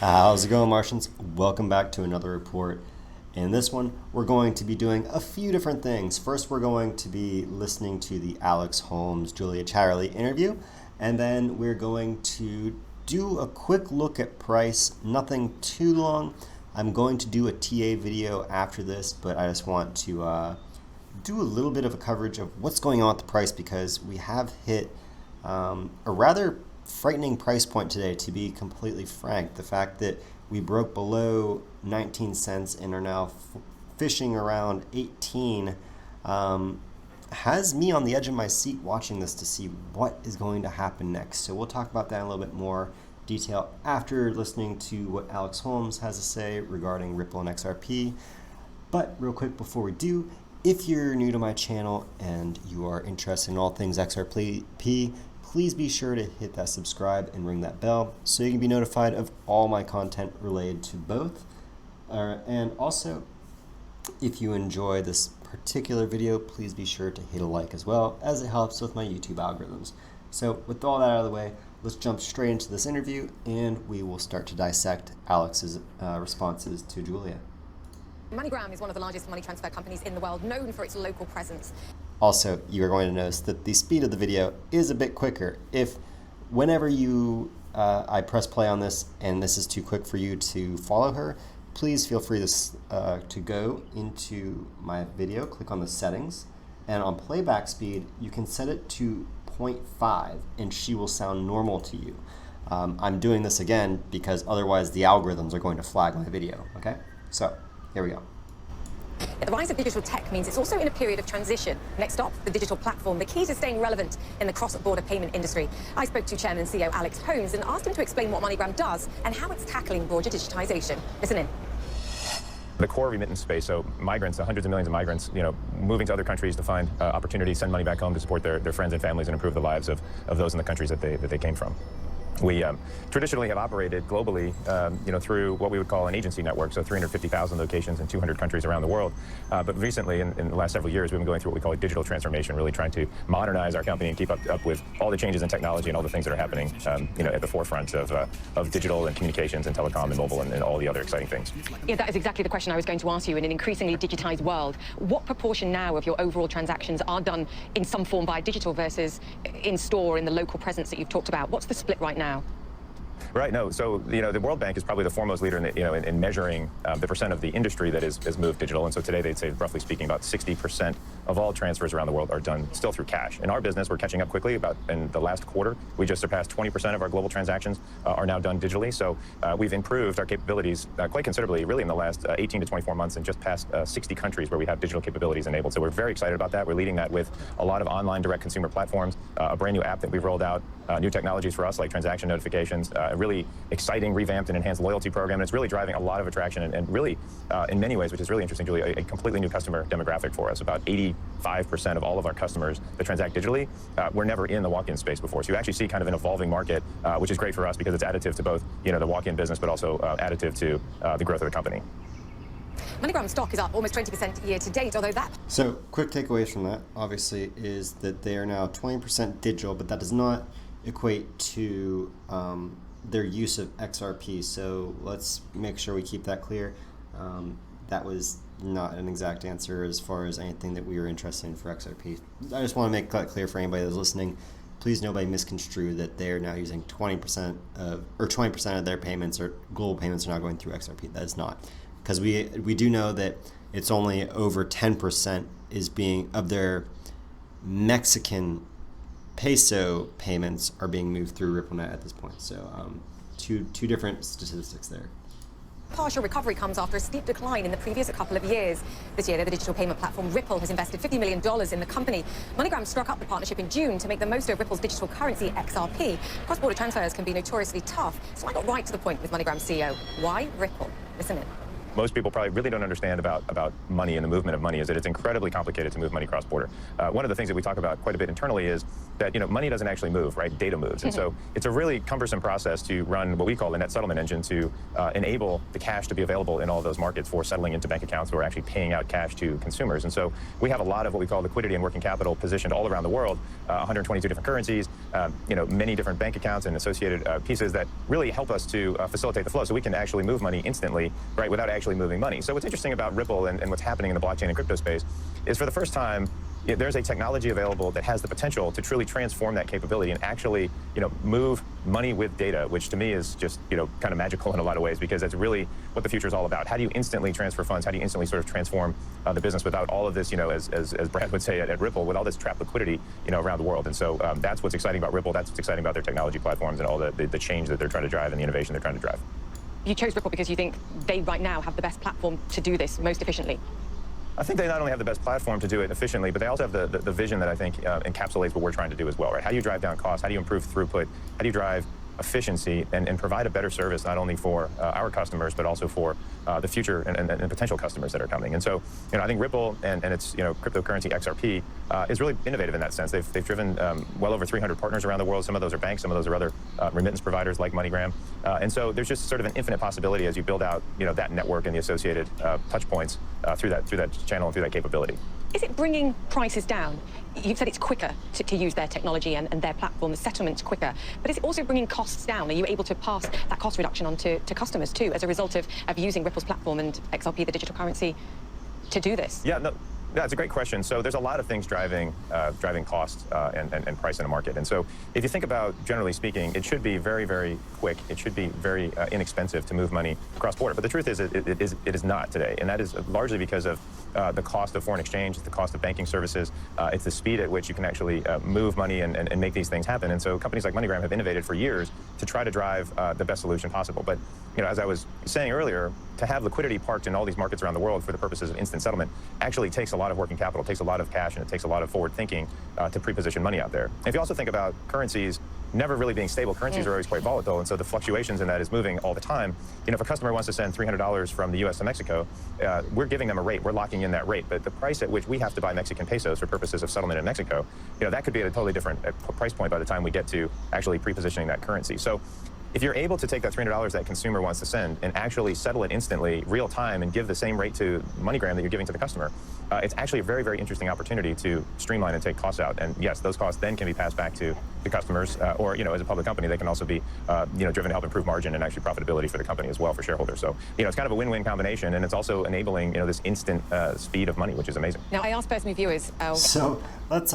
How's it going, Martians? Welcome back to another report. In this one, we're going to be doing a few different things. First, we're going to be listening to the Alex Holmes, Julia Chatterley interview, and then we're going to do a quick look at price, nothing too long. I'm going to do a TA video after this, but I just want to do a little bit of a coverage of what's going on with the price because we have hit a rather frightening price point today, to be completely frank. The fact that we broke below 19 cents and are now fishing around 18 has me on the edge of my seat watching this to see what is going to happen next. So we'll talk about that in a little bit more detail after listening to what Alex Holmes has to say regarding Ripple and XRP. But real quick before we do, if you're new to my channel and you are interested in all things XRP, please be sure to hit that subscribe and ring that bell so you can be notified of all my content related to both. And also, if you enjoy this particular video, please be sure to hit a like as well, as it helps with my YouTube algorithms. So with all that out of the way, let's jump straight into this interview and we will start to dissect Alex's responses to Julia. MoneyGram is one of the largest money transfer companies in the world, known for its local presence. Also, you are going to notice that the speed of the video is a bit quicker. If whenever I press play on this and this is too quick for you to follow her, please feel free to go into my video, click on the settings, and on playback speed, you can set it to 0.5 and she will sound normal to you. I'm doing this again because otherwise the algorithms are going to flag my video, okay? So, here we go. The rise of digital tech means it's also in a period of transition. Next up, the digital platform, the key to staying relevant in the cross-border payment industry. I spoke to Chairman and CEO Alex Holmes and asked him to explain what MoneyGram does and how it's tackling broader digitization. Listen in. The core remittance space, so migrants, hundreds of millions of migrants, moving to other countries to find opportunities, send money back home to support their friends and families and improve the lives of those in the countries that they came from. We traditionally have operated globally, through what we would call an agency network, so 350,000 locations in 200 countries around the world. But recently, in the last several years, we've been going through what we call a digital transformation, really trying to modernize our company and keep up with all the changes in technology and all the things that are happening, at the forefront of digital and communications and telecom and mobile and all the other exciting things. Yeah, that is exactly the question I was going to ask you. In an increasingly digitized world, what proportion now of your overall transactions are done in some form by digital versus in store, in the local presence that you've talked about? What's the split right now? Right. No. So the World Bank is probably the foremost leader in measuring the percent of the industry that has moved digital. And so today they'd say, roughly speaking, about 60% of all transfers around the world are done still through cash. In our business, we're catching up quickly. About in the last quarter, we just surpassed 20% of our global transactions are now done digitally. So we've improved our capabilities quite considerably, really, in the last 18 to 24 months, and just past 60 countries where we have digital capabilities enabled. So we're very excited about that. We're leading that with a lot of online direct consumer platforms, a brand new app that we've rolled out, new technologies for us like transaction notifications, a really exciting revamped and enhanced loyalty program. And it's really driving a lot of attraction and really, in many ways, which is really interesting, Julie, a completely new customer demographic for us. About 85% of all of our customers that transact digitally were never in the walk-in space before. So you actually see kind of an evolving market, which is great for us because it's additive to both, the walk-in business, but also additive to the growth of the company. MoneyGram stock is up almost 20% year to date, although that... So, quick takeaways from that, obviously, is that they are now 20% digital, but that does not equate to their use of XRP. So let's make sure we keep that clear. That was not an exact answer as far as anything that we were interested in for XRP. I just want to make that clear for anybody that's listening. Please nobody misconstrue that they're now using 20% of their payments or global payments are now going through XRP. That is not. Because we do know that it's only over 10% is being of their Mexican peso payments are being moved through RippleNet at this point. So two different statistics there. Partial recovery comes after a steep decline in the previous couple of years. This year, the digital payment platform Ripple has invested $50 million in the company. MoneyGram struck up the partnership in June to make the most of Ripple's digital currency, XRP. Cross-border transfers can be notoriously tough, so I got right to the point with MoneyGram CEO. Why Ripple? Listen in. Most people probably really don't understand about money and the movement of money is that it's incredibly complicated to move money cross-border. One of the things that we talk about quite a bit internally is that money doesn't actually move, right? Data moves. And so it's a really cumbersome process to run what we call a net settlement engine to enable the cash to be available in all of those markets for settling into bank accounts or actually paying out cash to consumers. And so we have a lot of what we call liquidity and working capital positioned all around the world, 122 different currencies, many different bank accounts and associated pieces that really help us to facilitate the flow so we can actually move money instantly, right, without actually moving money. So what's interesting about Ripple and what's happening in the blockchain and crypto space is for the first time, there's a technology available that has the potential to truly transform that capability and actually, move money with data, which to me is just, kind of magical in a lot of ways, because that's really what the future is all about. How do you instantly transfer funds? How do you instantly sort of transform the business without all of this, as Brad would say at Ripple, with all this trapped liquidity, around the world? And so that's what's exciting about Ripple. That's what's exciting about their technology platforms and all the change that they're trying to drive and the innovation they're trying to drive. You chose Ripple because you think they right now have the best platform to do this most efficiently. I think they not only have the best platform to do it efficiently, but they also have the vision that I think encapsulates what we're trying to do as well, right? How do you drive down costs? How do you improve throughput? How do you drive efficiency and provide a better service not only for our customers, but also for the future and potential customers that are coming? And so, I think Ripple and its cryptocurrency XRP is really innovative in that sense. They've driven well over 300 partners around the world. Some of those are banks, some of those are other remittance providers like MoneyGram. And so there's just sort of an infinite possibility as you build out that network and the associated touch points through that channel and through that capability. Is it bringing prices down? You've said it's quicker to use their technology and their platform, the settlement's quicker, but is it also bringing costs down? Are you able to pass that cost reduction on to customers too, as a result of using Ripple's platform and XRP, the digital currency, to do this? Yeah, no, that's a great question. So there's a lot of things driving cost and price in the market. And so if you think about, generally speaking, it should be very, very quick. It should be very inexpensive to move money cross border. But the truth is, it is not today. And that is largely because of the cost of foreign exchange, the cost of banking services. It's the speed at which you can actually move money and make these things happen. And so companies like MoneyGram have innovated for years to try to drive the best solution possible. But as I was saying earlier, to have liquidity parked in all these markets around the world for the purposes of instant settlement actually takes a lot of working capital, takes a lot of cash, and it takes a lot of forward thinking to pre-position money out there. And if you also think about currencies never really being stable, currencies are always quite volatile, and so the fluctuations in that is moving all the time. If a customer wants to send $300 from the US to Mexico, we're giving them a rate, we're locking in that rate, but the price at which we have to buy Mexican pesos for purposes of settlement in Mexico, that could be at a totally different price point by the time we get to actually pre-positioning that currency. So if you're able to take that $300 that consumer wants to send and actually settle it instantly, real time, and give the same rate to MoneyGram that you're giving to the customer, it's actually a very, very interesting opportunity to streamline and take costs out. And yes, those costs then can be passed back to the customers, or as a public company, they can also be driven to help improve margin and actually profitability for the company as well for shareholders. So it's kind of a win-win combination, and it's also enabling this instant speed of money, which is amazing. Now I asked personal viewers. So let's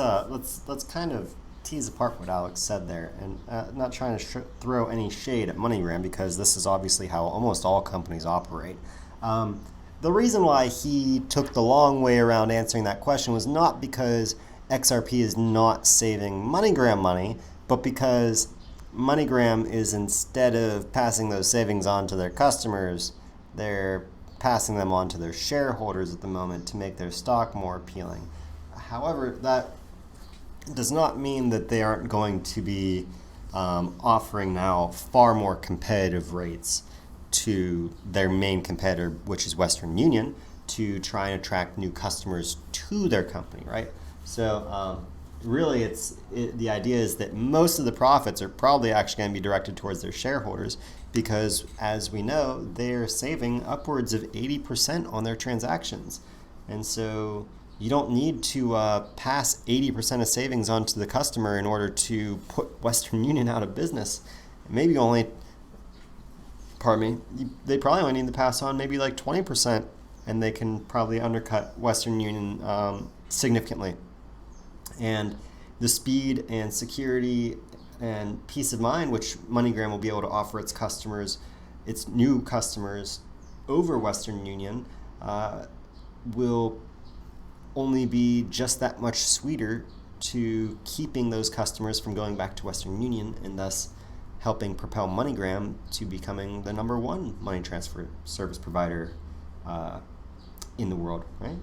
kind of tease apart what Alex said there, and not trying to throw any shade at MoneyGram, because this is obviously how almost all companies operate. The reason why he took the long way around answering that question was not because XRP is not saving MoneyGram money, but because MoneyGram is, instead of passing those savings on to their customers, they're passing them on to their shareholders at the moment to make their stock more appealing. However, that does not mean that they aren't going to be offering now far more competitive rates to their main competitor, which is Western Union, to try and attract new customers to their company, right? So really, the idea is that most of the profits are probably actually going to be directed towards their shareholders, because, as we know, they're saving upwards of 80% on their transactions. And so you don't need to pass 80% of savings on to the customer in order to put Western Union out of business. Maybe they probably only need to pass on maybe like 20%, and they can probably undercut Western Union significantly. And the speed and security and peace of mind which MoneyGram will be able to offer its customers, its new customers, over Western Union will only be just that much sweeter to keeping those customers from going back to Western Union, and thus helping propel MoneyGram to becoming the #1 money transfer service provider in the world, right?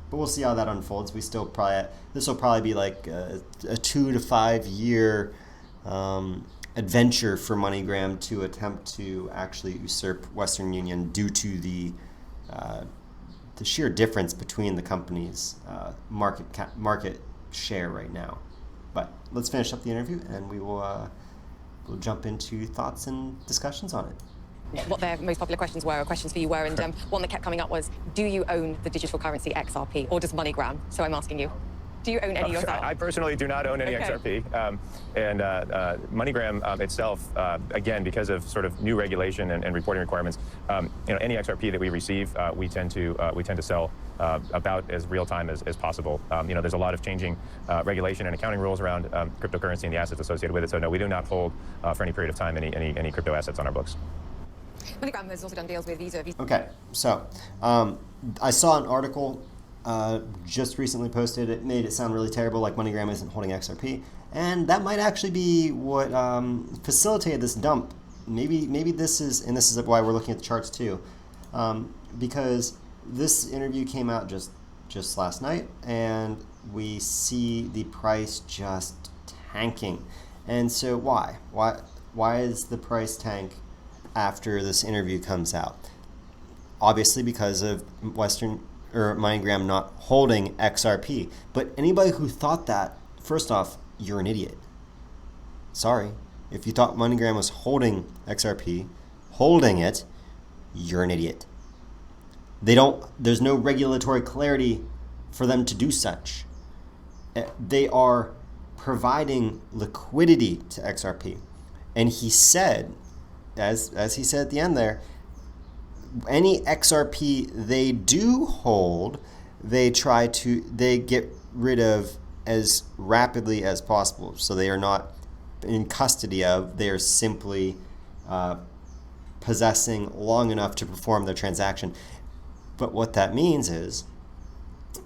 But we'll see how that unfolds. This will probably be like a 2 to 5 year adventure for MoneyGram to attempt to actually usurp Western Union due to the sheer difference between the companies' market share right now. But let's finish up the interview, and we'll jump into thoughts and discussions on it. What their most popular questions were, or questions for you were, and one that kept coming up was, do you own the digital currency XRP, or does MoneyGram? So I'm asking you, do you own any yourself? I personally do not own any XRP. And MoneyGram itself, again, because of sort of new regulation and reporting requirements, any XRP that we receive, we tend to sell about as real time as possible. There's a lot of changing regulation and accounting rules around cryptocurrency and the assets associated with it. So no, we do not hold for any period of time any crypto assets on our books. MoneyGram has also done deals with Visa. Okay, so I saw an article just recently posted. It made it sound really terrible, like MoneyGram isn't holding XRP, and that might actually be what facilitated this dump. Maybe this is, and this is why we're looking at the charts too, because this interview came out just last night, and we see the price just tanking. And so why is the price tank after this interview comes out? Obviously because of MoneyGram not holding XRP. But anybody who thought that, first off, you're an idiot. Sorry. If you thought MoneyGram was holding XRP, holding it, you're an idiot. There's no regulatory clarity for them to do such. They are providing liquidity to XRP. And he said, as he said at the end there, any XRP they do hold, they get rid of as rapidly as possible. So they are not in custody of, they are simply possessing long enough to perform their transaction. But what that means is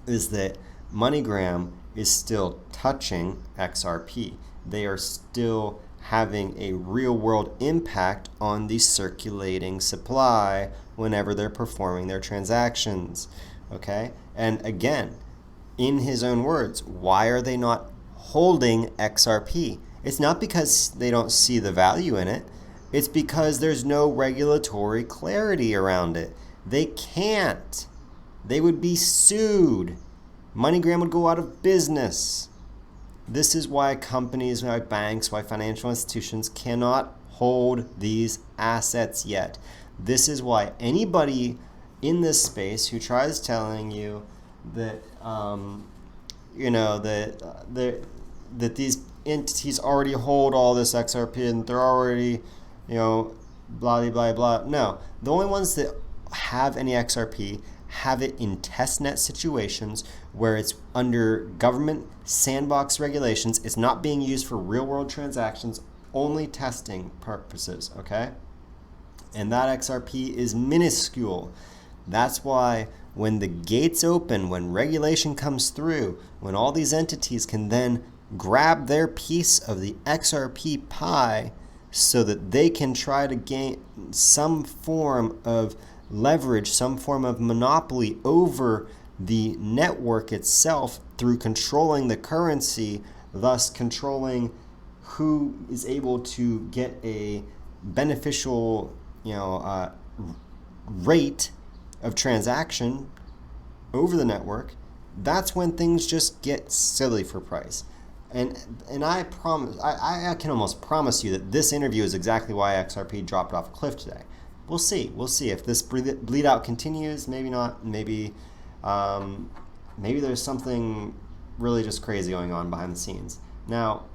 that MoneyGram is still touching XRP. They are still having a real world impact on the circulating supply whenever they're performing their transactions. Okay? And again, in his own words, why are they not holding XRP? It's not because they don't see the value in it. It's because there's no regulatory clarity around it. They can't. They would be sued. MoneyGram would go out of business. This is why companies, why banks, why financial institutions cannot hold these assets yet. This is why anybody in this space who tries telling you that that these entities already hold all this XRP and they're already, blah, blah, blah, blah. No, the only ones that have any XRP have it in testnet situations where it's under government sandbox regulations. It's not being used for real world transactions, only testing purposes, okay? And that XRP is minuscule. That's why when the gates open, when regulation comes through, when all these entities can then grab their piece of the XRP pie so that they can try to gain some form of leverage, some form of monopoly over the network itself through controlling the currency, thus controlling who is able to get a beneficial, rate of transaction over the network. That's when things just get silly for price. And I promise, I can almost promise you that this interview is exactly why XRP dropped off a cliff today. We'll see if this bleed out continues. Maybe not. Maybe there's something really just crazy going on behind the scenes. Now,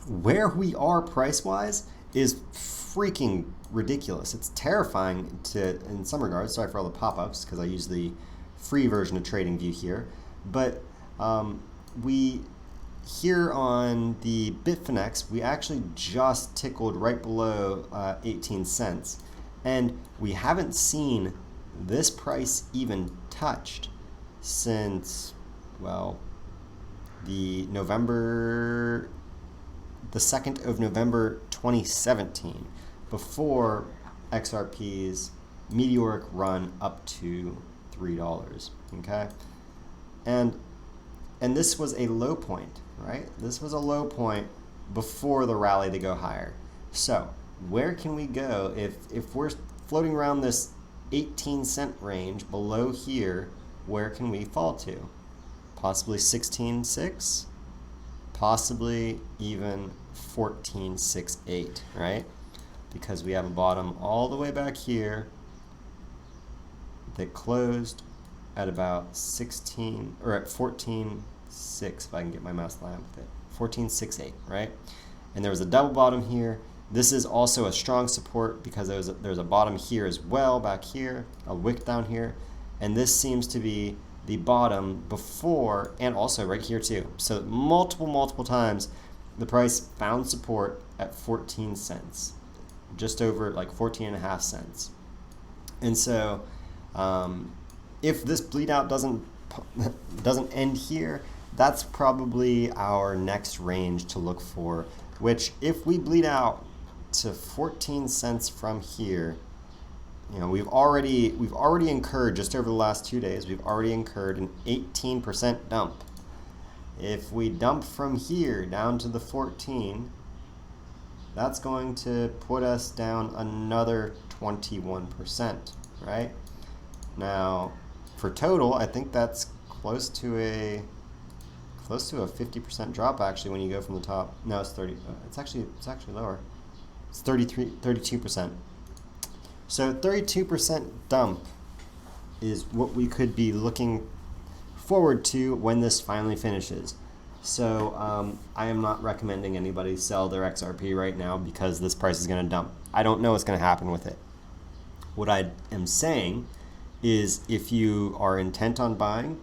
where we are price-wise is freaking ridiculous. It's terrifying in some regards. Sorry for all the pop-ups because I use the free version of TradingView here. But we here on the Bitfinex, we actually just tickled right below 18 cents. And we haven't seen this price even touched since, the 2nd of November 2017, before XRP's meteoric run up to $3, okay? And this was a low point, right? This was a low point before the rally to go higher. So where can we go if we're floating around this 18-cent range below here? Where can we fall to? Possibly 16.6, possibly even 14.68, right? Because we have a bottom all the way back here that closed at about 16 or at 14.6, if I can get my mouse line with it, 14.68, right? And there was a double bottom here. This is also a strong support because there's a bottom here as well, back here, a wick down here, and this seems to be the bottom before, and also right here too. So multiple times the price found support at 14 cents, just over like 14.5 cents. And so if this bleed out doesn't end here, that's probably our next range to look for, which if we bleed out to 14 cents from here, you know, we've already incurred, just over the last 2 days, we've already incurred an 18% dump. If we dump from here down to the 14, that's going to put us down another 21%, right? Now, for total, I think that's close to a 50% drop actually when you go from the top. No, it's 30. It's actually lower. It's 32%. So 32% dump is what we could be looking forward to when this finally finishes. So I am not recommending anybody sell their XRP right now because this price is going to dump. I don't know what's going to happen with it. What I am saying is if you are intent on buying,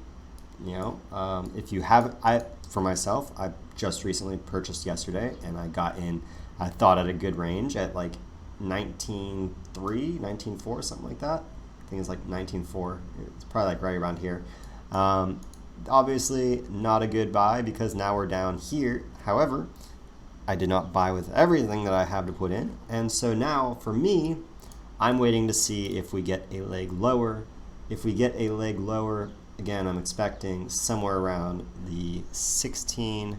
you know, if you have, for myself, I just recently purchased yesterday and I got in, I thought at a good range at like 19.3, 19.4, something like that. I think it's like 19.4. It's probably like right around here. Obviously not a good buy because now we're down here. However, I did not buy with everything that I have to put in. And so now for me, I'm waiting to see if we get a leg lower. If we get a leg lower, again, I'm expecting somewhere around the 16,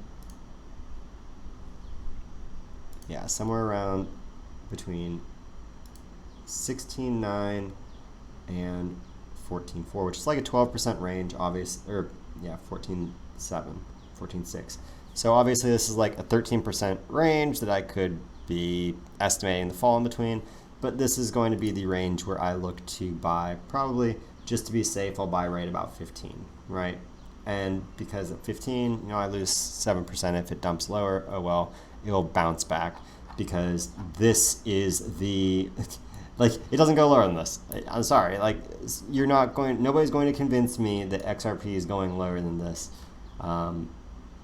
somewhere around between 16.9 and 14.4, which is like a 12% range, obviously, or 14.7, 14.6. So obviously this is like a 13% range that I could be estimating the fall in between, but this is going to be the range where I look to buy. Probably just to be safe, I'll buy right about 15, right? And because at 15, you know, I lose 7% if it dumps lower. Oh well, it'll bounce back because this is the, like, it doesn't go lower than this. I'm sorry, like, nobody's going to convince me that XRP is going lower than this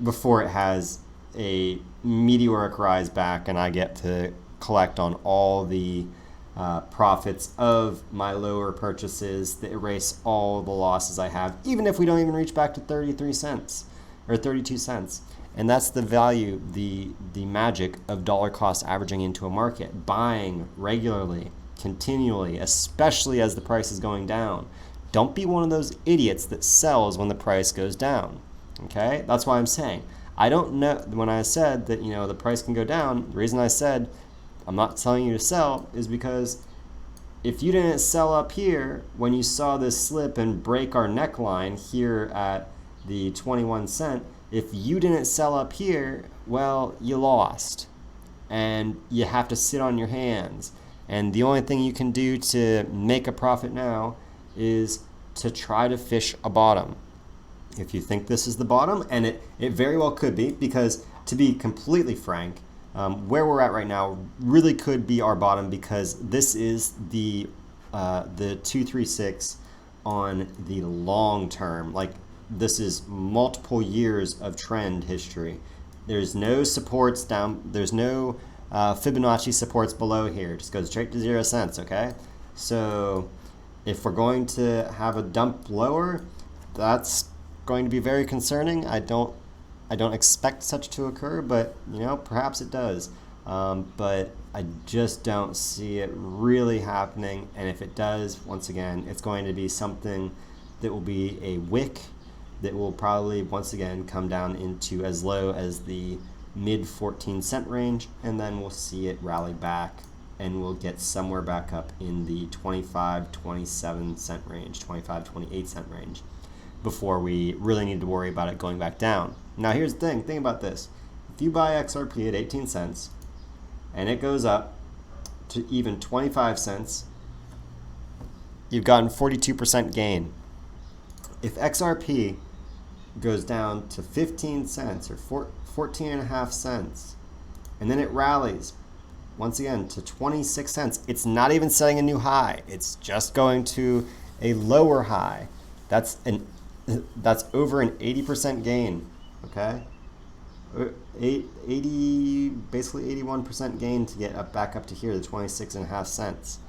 before it has a meteoric rise back and I get to collect on all the profits of my lower purchases that erase all the losses I have, even if we don't even reach back to 33 cents or 32 cents. And that's the value, the magic of dollar cost averaging into a market, buying regularly, continually, especially as the price is going down. Don't be one of those idiots that sells when the price goes down. Okay? That's why I'm saying, I don't know, when I said that, you know, the price can go down, the reason I said I'm not telling you to sell is because if you didn't sell up here when you saw this slip and break our neckline here at the 21 cent, if you didn't sell up here, well, you lost and you have to sit on your hands. And the only thing you can do to make a profit now is to try to fish a bottom. If you think this is the bottom, and it very well could be, because to be completely frank, where we're at right now really could be our bottom because this is the 236 on the long term. Like, this is multiple years of trend history. There's no supports down, there's no Fibonacci supports below here. It just goes straight to 0 cents, okay? So if we're going to have a dump lower, that's going to be very concerning. I don't expect such to occur, but you know, perhaps it does. But I just don't see it really happening. And if it does, once again, it's going to be something that will be a wick that will probably once again come down into as low as the mid 14 cent range, and then we'll see it rally back and we'll get somewhere back up in the 25, 27 cent range, 25, 28 cent range before we really need to worry about it going back down. Now here's the thing about this. if you buy XRP at 18 cents and it goes up to even 25 cents, you've gotten 42% gain. If XRP goes down to 15 cents or 14.5 cents, and then it rallies once again to 26 cents, it's not even setting a new high. It's just going to a lower high. That's over an 80% gain, okay? 80, basically 81% gain to get back up to here, the 26.5 cents.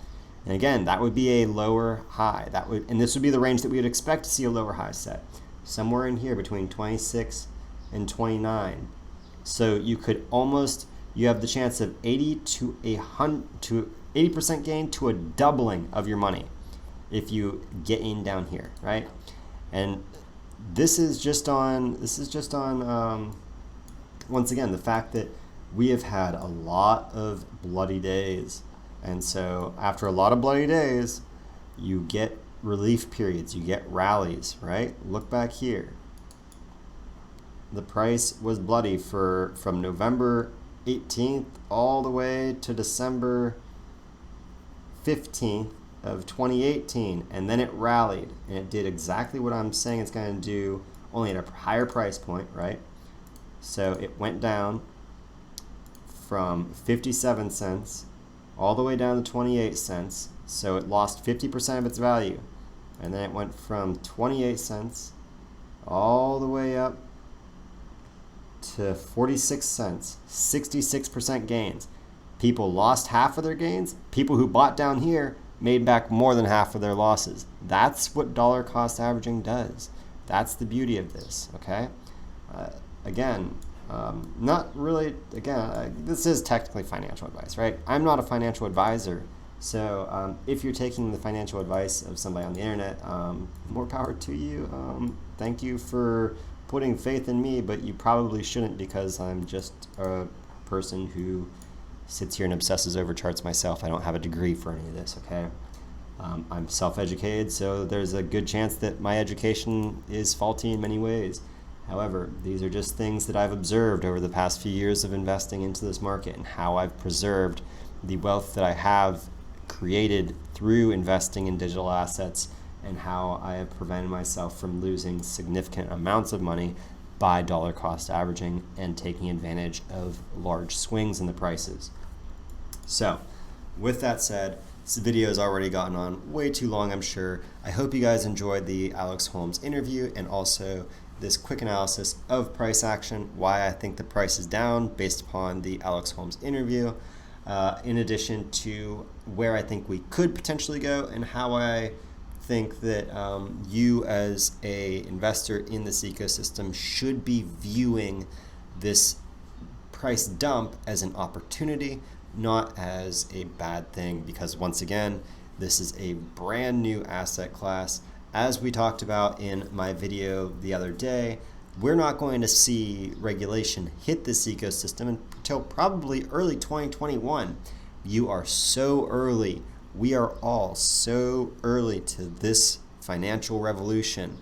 And again, that would be a lower high. And this would be the range that we would expect to see a lower high set, somewhere in here between 26 and 29. So you could you have the chance of 80 to 80% gain to a doubling of your money if you get in down here, right? And this is just on once again, the fact that we have had a lot of bloody days. And so after a lot of bloody days, you get relief periods, you get rallies, right? Look back here. The price was bloody from November 18th all the way to December 15th of 2018. And then it rallied and it did exactly what I'm saying it's going to do, only at a higher price point, right? So it went down from 57 cents all the way down to 28 cents. So it lost 50% of its value. And then it went from 28 cents all the way up to 46 cents, 66% gains. People lost half of their gains. People who bought down here made back more than half of their losses. That's what dollar cost averaging does. That's the beauty of this, okay? Not really, this is technically financial advice, right? I'm not a financial advisor. So if you're taking the financial advice of somebody on the internet, more power to you. Thank you for putting faith in me, but you probably shouldn't, because I'm just a person who sits here and obsesses over charts myself. I don't have a degree for any of this, okay? I'm self-educated, so there's a good chance that my education is faulty in many ways. However, these are just things that I've observed over the past few years of investing into this market, and how I've preserved the wealth that I have created through investing in digital assets, and how I have prevented myself from losing significant amounts of money by dollar cost averaging and taking advantage of large swings in the prices. So, with that said, this video has already gotten on way too long, I'm sure. I hope you guys enjoyed the Alex Holmes interview, and also this quick analysis of price action, why I think the price is down based upon the Alex Holmes interview, in addition to where I think we could potentially go, and how I think that you as a investor in this ecosystem should be viewing this price dump as an opportunity, not as a bad thing, because once again, this is a brand new asset class. As we talked about in my video the other day, we're not going to see regulation hit this ecosystem until probably early 2021. You are so early. We are all so early to this financial revolution.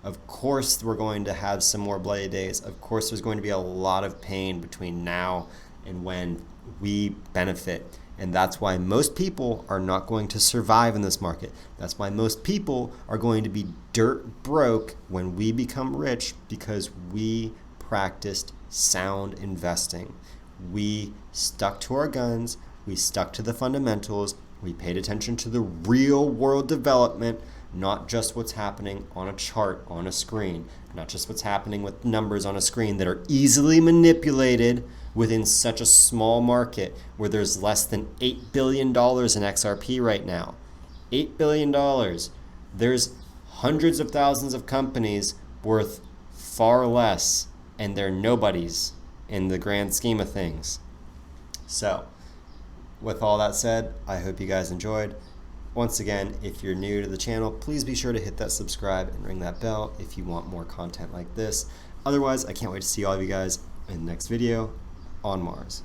Of course, we're going to have some more bloody days. Of course, there's going to be a lot of pain between now and when we benefit. And that's why most people are not going to survive in this market. That's why most people are going to be dirt broke when we become rich, because we practiced sound investing. We stuck to our guns. We stuck to the fundamentals. We paid attention to the real world development, not just what's happening on a chart on a screen, not just what's happening with numbers on a screen that are easily manipulated within such a small market where there's less than $8 billion in XRP right now. $8 billion. There's hundreds of thousands of companies worth far less, and they're nobodies in the grand scheme of things. So, with all that said, I hope you guys enjoyed. Once again, if you're new to the channel, please be sure to hit that subscribe and ring that bell if you want more content like this. Otherwise, I can't wait to see all of you guys in the next video on Mars.